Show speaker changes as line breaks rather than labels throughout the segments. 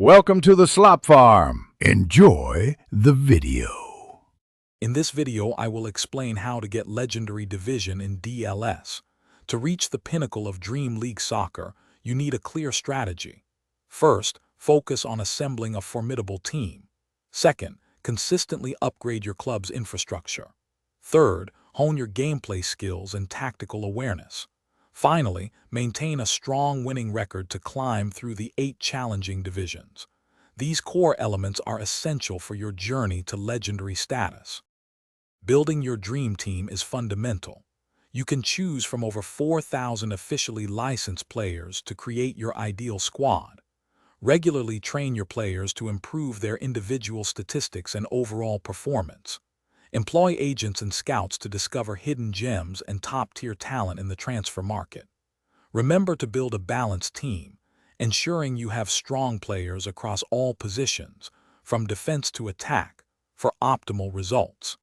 Welcome to the Slop Farm. Enjoy the video.
In this video, I will explain how to get Legendary Division in DLS. To reach the pinnacle of Dream League soccer, you need a clear strategy. First, focus on assembling a formidable team. Second, consistently upgrade your club's infrastructure. Third, hone your gameplay skills and tactical awareness. Finally, maintain a strong winning record to climb through the 8 challenging divisions. These core elements are essential for your journey to legendary status. Building your dream team is fundamental. You can choose from over 4,000 officially licensed players to create your ideal squad. Regularly train your players to improve their individual statistics and overall performance. Employ agents and scouts to discover hidden gems and top-tier talent in the transfer market. Remember to build a balanced team, ensuring you have strong players across all positions, from defense to attack, for optimal results.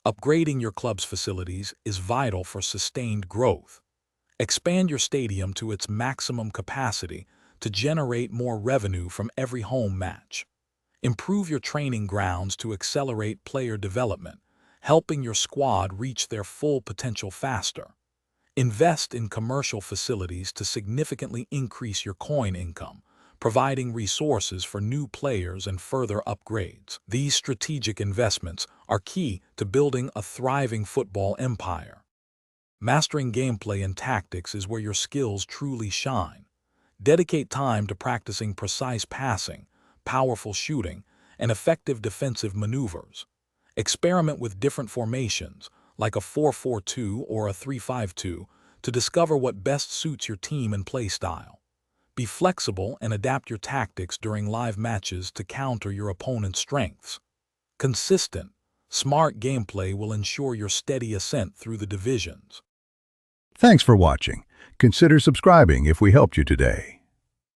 Upgrading your club's facilities is vital for sustained growth. Expand your stadium to its maximum capacity to generate more revenue from every home match. Improve your training grounds to accelerate player development, helping your squad reach their full potential faster. Invest in commercial facilities to significantly increase your coin income, providing resources for new players and further upgrades. These strategic investments are key to building a thriving football empire. Mastering gameplay and tactics is where your skills truly shine. Dedicate time to practicing precise passing, powerful shooting, and effective defensive maneuvers. Experiment with different formations, like a 4-4-2 or a 3-5-2, to discover what best suits your team and play style. Be flexible and adapt your tactics during live matches to counter your opponent's strengths. Consistent, smart gameplay will ensure your steady ascent through the divisions.
Thanks for watching. Consider subscribing if we helped you today.